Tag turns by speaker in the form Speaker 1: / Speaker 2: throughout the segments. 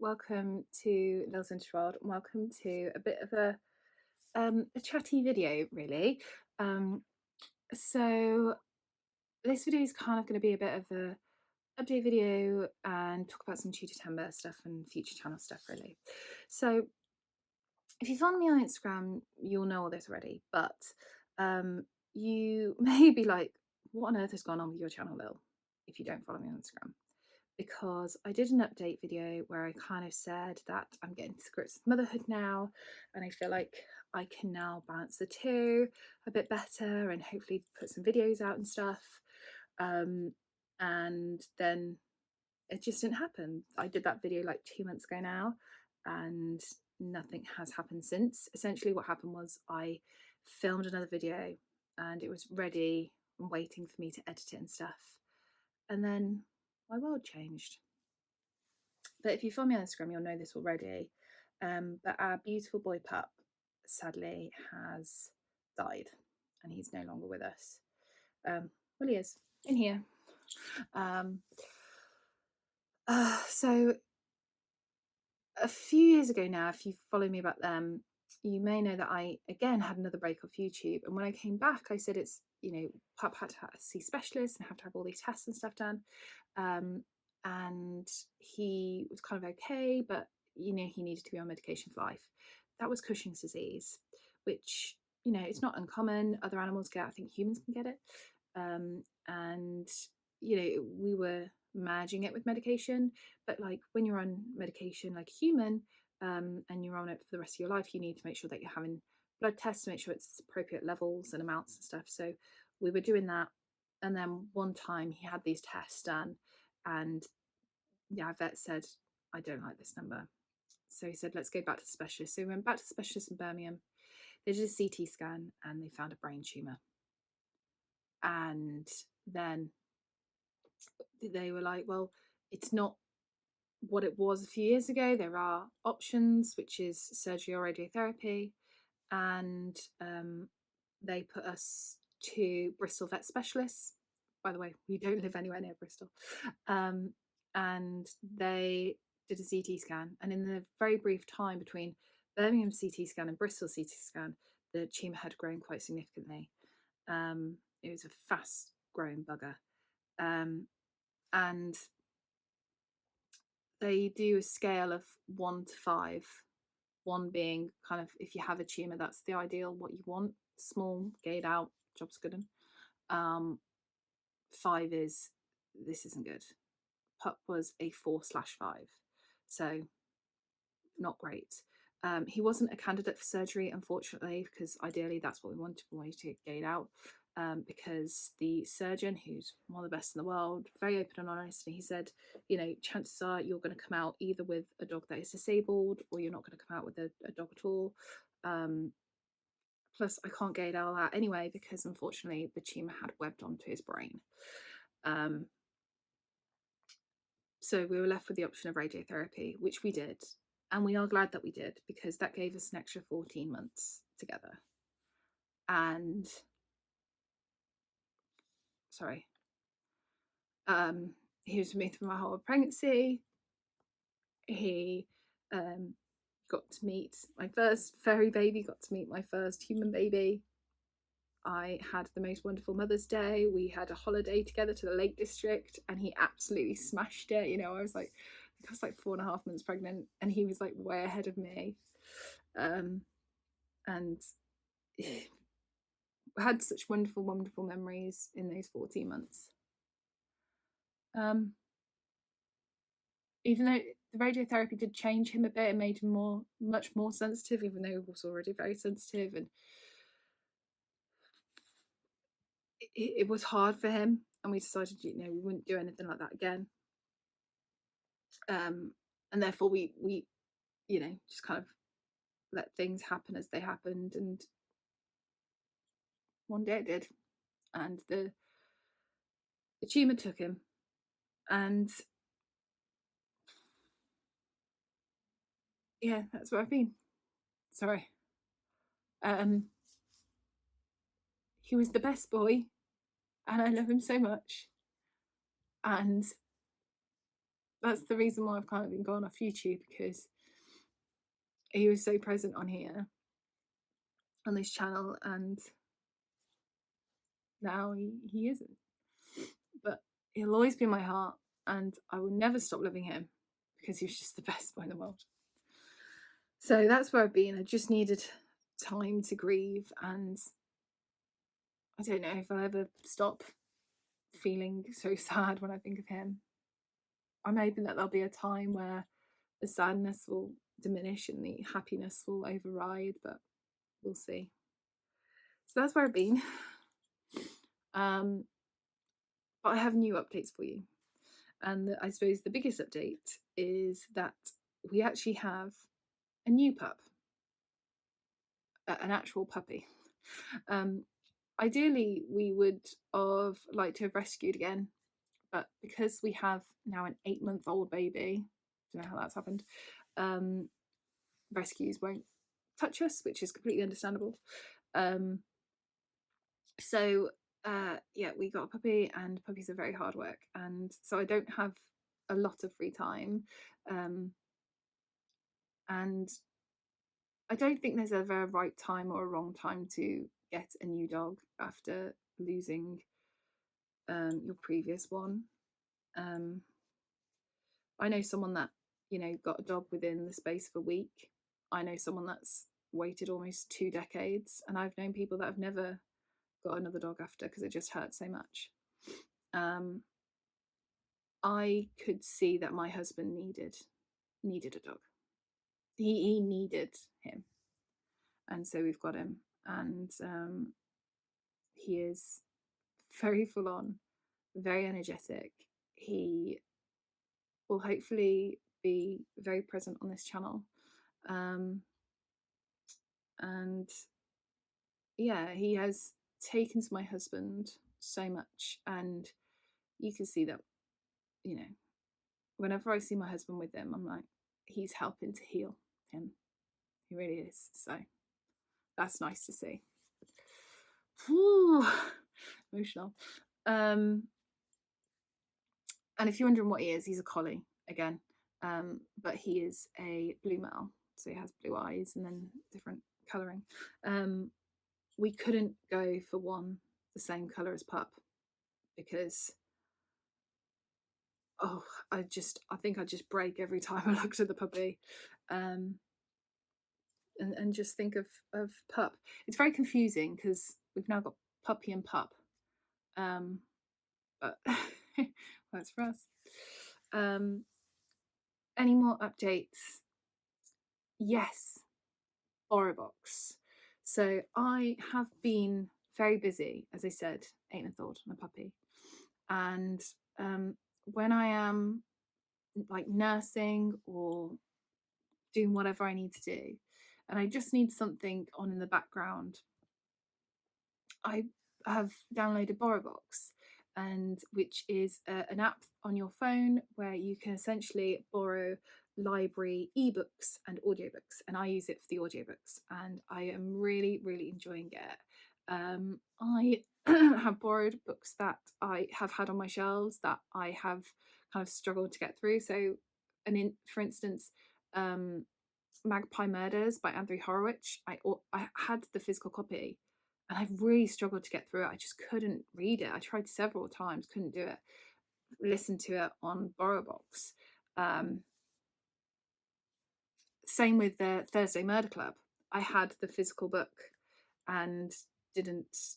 Speaker 1: welcome to Lil's Vintage World, and welcome to a bit of a chatty video, really. So this video is kind of going to be a bit of a update video and talk about some TudorTember stuff and future channel stuff, really. So if you follow me on Instagram, you'll know all this already, but you may be like, what on earth has gone on with your channel, Lil, if you don't follow me on Instagram? Because I did an update video where I kind of said that I'm getting to grips with motherhood now, and I feel like I can now balance the two a bit better and hopefully put some videos out and stuff. And then it just didn't happen. I did that video like 2 months ago now, and nothing has happened since. Essentially what happened was I filmed another video and it was ready and waiting for me to edit it and stuff, and then my world changed. But if you follow me on Instagram, you'll know this already. But our beautiful boy pup sadly has died, and he's no longer with us. Well, he is in here. So a few years ago now, if you follow me about them, you may know that I again had another break off YouTube, and when I came back I said it's, pup had to see specialists and have to have all these tests and stuff done, and he was kind of okay, but he needed to be on medication for life. That was Cushing's disease, which it's not uncommon. Other animals get it. I think humans can get it, and we were managing it with medication, but like when you're on medication like a human, and you're on it for the rest of your life, you need to make sure that you're having blood tests to make sure it's appropriate levels and amounts and stuff. So we were doing that, and then one time he had these tests done, and vet said, I don't like this number. So he said, let's go back to the specialist. So we went back to the specialist in Birmingham. They did a CT scan and they found a brain tumour. And then they were like, well, it's not what it was a few years ago. There are options, which is surgery or radiotherapy. And they put us to Bristol vet specialists. By the way, we don't live anywhere near Bristol. And they did a CT scan. And in the very brief time between Birmingham CT scan and Bristol CT scan, the tumour had grown quite significantly. It was a fast growing bugger. And they do a scale of 1 to 5. 1 being kind of, if you have a tumour, that's the ideal, what you want. Small, get it out, job's good. 5 is, this isn't good. Pup was a 4/5, so not great. He wasn't a candidate for surgery, unfortunately, because ideally that's what we wanted to get it out. Because the surgeon, who's one of the best in the world, very open and honest, and he said, chances are you're going to come out either with a dog that is disabled, or you're not going to come out with a dog at all. Plus, I can't get it all out anyway, because unfortunately the tumour had webbed onto his brain. So we were left with the option of radiotherapy, which we did. And we are glad that we did, because that gave us an extra 14 months together. And he was with me through my whole pregnancy. He got to meet my first furry baby, got to meet my first human baby. I had the most wonderful Mother's Day. We had a holiday together to the Lake District, and he absolutely smashed it. I was like 4.5 months pregnant, and he was like way ahead of me. And had such wonderful memories in those 14 months. Even though the radiotherapy did change him a bit, it made him much more sensitive, even though he was already very sensitive, and it was hard for him, and we decided, we wouldn't do anything like that again. And therefore we just kind of let things happen as they happened, and one day it did, and the tumour took him, and that's where I've been. Sorry. He was the best boy, and I love him so much, and that's the reason why I've kind of been gone off YouTube, because he was so present on here, on this channel, and now he isn't. But he'll always be in my heart, and I will never stop loving him, because he was just the best boy in the world. So that's where I've been. I just needed time to grieve, and I don't know if I'll ever stop feeling so sad when I think of him. I'm hoping that there'll be a time where the sadness will diminish and the happiness will override, but we'll see. So that's where I've been. But I have new updates for you. And I suppose the biggest update is that we actually have a new pup, an actual puppy. Ideally, we would have liked to have rescued again, but because we have now an 8-month-old baby, I don't know how that's happened, rescues won't touch us, which is completely understandable. So yeah, we got a puppy, and puppies are very hard work, and so I don't have a lot of free time, and I don't think there's ever a right time or a wrong time to get a new dog after losing your previous one. I know someone that, you know, got a dog within the space of a week. I know someone that's waited almost 2 decades, and I've known people that have never got another dog after, because it just hurts so much. I could see that my husband needed a dog. He needed him, and so we've got him, and he is very full on, very energetic. He will hopefully be very present on this channel, and yeah, he has taken to my husband so much, and you can see that, you know, whenever I see my husband with him, I'm like, he's helping to heal him. He really is. So that's nice to see. Whew, emotional. And if you're wondering what he is, he's a collie again, but he is a blue male, so he has blue eyes and then different colouring. We couldn't go for one the same colour as Pup, because I think I'd just break every time I looked at the puppy. And just think of Pup. It's very confusing because we've now got Puppy and Pup, but works for us. Any more updates? Yes, BorrowBox. So I have been very busy, as I said, 8-month-old and a puppy, and when I am like nursing or doing whatever I need to do, and I just need something on in the background, I have downloaded BorrowBox, and which is an app on your phone where you can essentially borrow library ebooks and audiobooks, and I use it for the audiobooks, and I am really enjoying it. I have borrowed books that I have had on my shelves that I have kind of struggled to get through. So, for instance, Magpie Murders by Andrew Horowitz, I had the physical copy, and I really struggled to get through it. I just couldn't read it. I tried several times, couldn't do it. Listened to it on BorrowBox. Same with the Thursday Murder Club. I had the physical book and didn't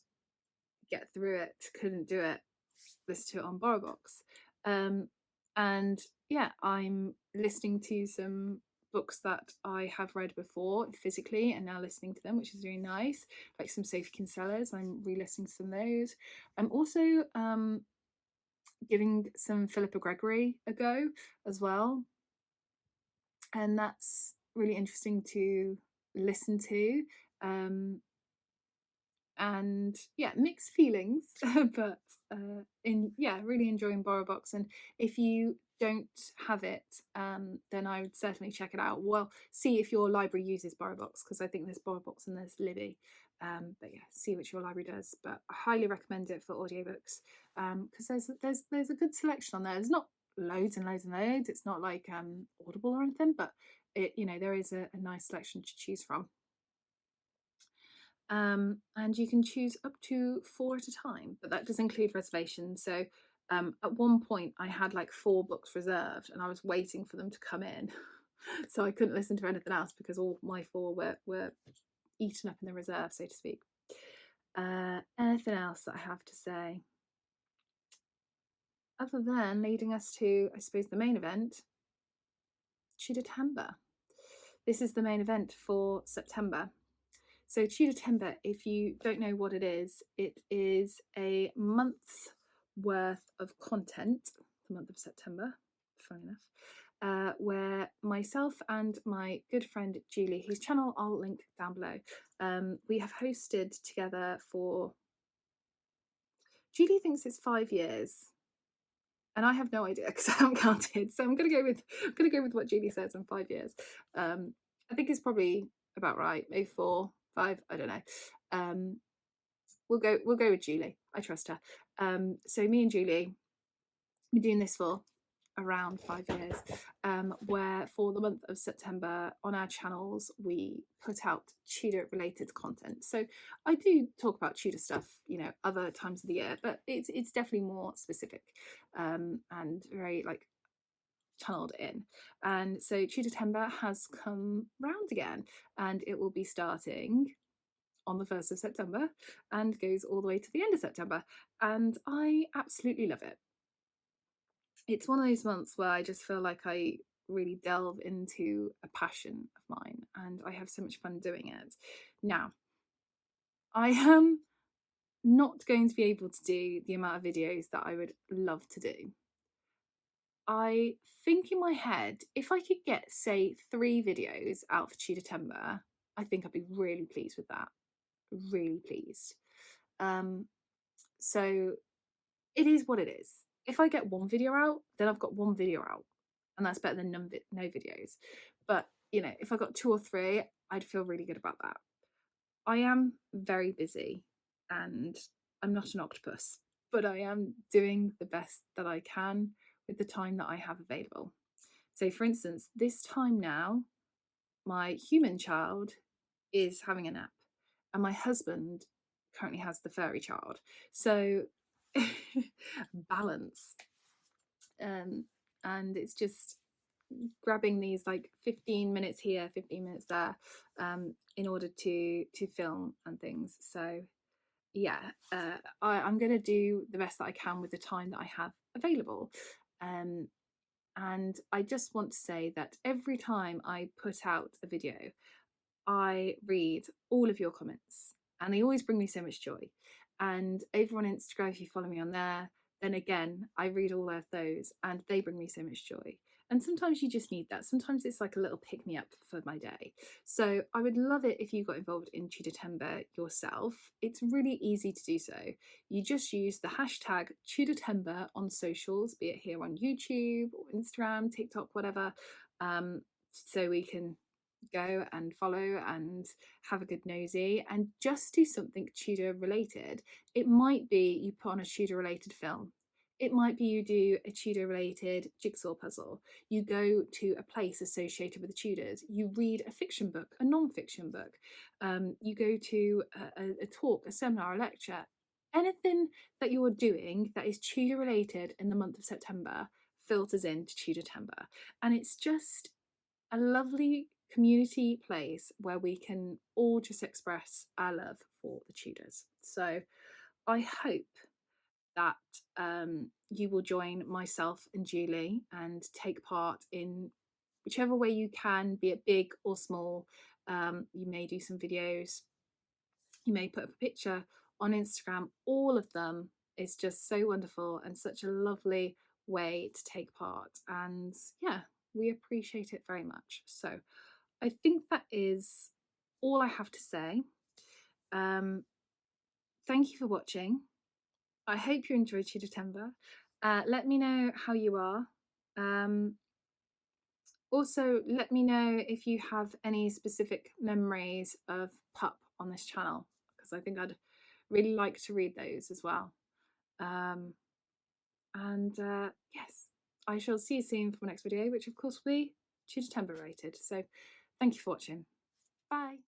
Speaker 1: get through it, couldn't do it. Listen to it on BorrowBox. And yeah, I'm listening to some books that I have read before physically and now listening to them, which is really nice, like some Sophie Kinsella's. I'm re-listening to some of those. I'm also giving some Philippa Gregory a go as well, and that's really interesting to listen to. And yeah, mixed feelings, but really enjoying BorrowBox. And if you don't have it, then I would certainly check it out. Well, see if your library uses BorrowBox, because I think there's BorrowBox and there's Libby. But yeah, see what your library does. But I highly recommend it for audiobooks, because there's a good selection on there. There's not loads and loads and loads. It's not like Audible or anything, but it, there is a nice selection to choose from. And you can choose up to 4 at a time, but that does include reservations. So at one point I had like 4 books reserved and I was waiting for them to come in. So I couldn't listen to anything else because all my 4 were eaten up in the reserve, so to speak. Anything else that I have to say? Other than leading us to, I suppose, the main event, TudorTember. This is the main event for September. So TudorTember, if you don't know what it is a month's worth of content, the month of September, funny enough, where myself and my good friend Julie, whose channel I'll link down below, we have hosted together for, Julie thinks it's 5 years, and I have no idea because I haven't counted. So I'm gonna go with what Julie says in 5 years. I think it's probably about right, maybe 4, 5, I don't know. We'll go with Julie. I trust her. So me and Julie been doing this for around 5 years, where for the month of September on our channels we put out Tudor related content. So I do talk about Tudor stuff, other times of the year, but it's definitely more specific and very like channeled in. And so TudorTember has come round again, and it will be starting on the 1st of September and goes all the way to the end of September. And I absolutely love it. It's one of those months where I just feel like I really delve into a passion of mine and I have so much fun doing it. Now, I am not going to be able to do the amount of videos that I would love to do. I think in my head, if I could get, say, 3 videos out for TudorTember, I think I'd be really pleased with that. Really pleased. So it is what it is. If I get 1 video out, then I've got 1 video out, and that's better than no videos. But if I got 2 or 3, I'd feel really good about that. I am very busy and I'm not an octopus, but I am doing the best that I can with the time that I have available. So for instance, this time now, my human child is having a nap and my husband currently has the furry child. So balance. And it's just grabbing these like 15 minutes here, 15 minutes there, in order to film and things. So yeah, I'm going to do the best that I can with the time that I have available. And I just want to say that every time I put out a video, I read all of your comments and they always bring me so much joy. And over on Instagram, if you follow me on there, then again, I read all of those and they bring me so much joy. And sometimes you just need that. Sometimes it's like a little pick me up for my day. So I would love it if you got involved in TudorTember yourself. It's really easy to do so. You just use the hashtag TudorTember on socials, be it here on YouTube or Instagram, TikTok, whatever. So we can go and follow and have a good nosy and just do something Tudor related. It might be you put on a Tudor related film. It might be you do a Tudor related jigsaw puzzle. You go to a place associated with the Tudors. You read a fiction book, a non-fiction book. You go to a talk, a seminar, a lecture. Anything that you're doing that is Tudor related in the month of September filters into TudorTember. And it's just a lovely community place where we can all just express our love for the Tudors. So I hope that you will join myself and Julie and take part in whichever way you can, be it big or small. You may do some videos, you may put up a picture on Instagram. All of them is just so wonderful and such a lovely way to take part. And yeah, we appreciate it very much. So I think that is all I have to say. Thank you for watching. I hope you enjoyed TudorTember. Let me know how you are. Also, let me know if you have any specific memories of Pup on this channel, because I think I'd really like to read those as well. Yes, I shall see you soon for my next video, which of course will be TudorTember rated. So thank you for watching. Bye.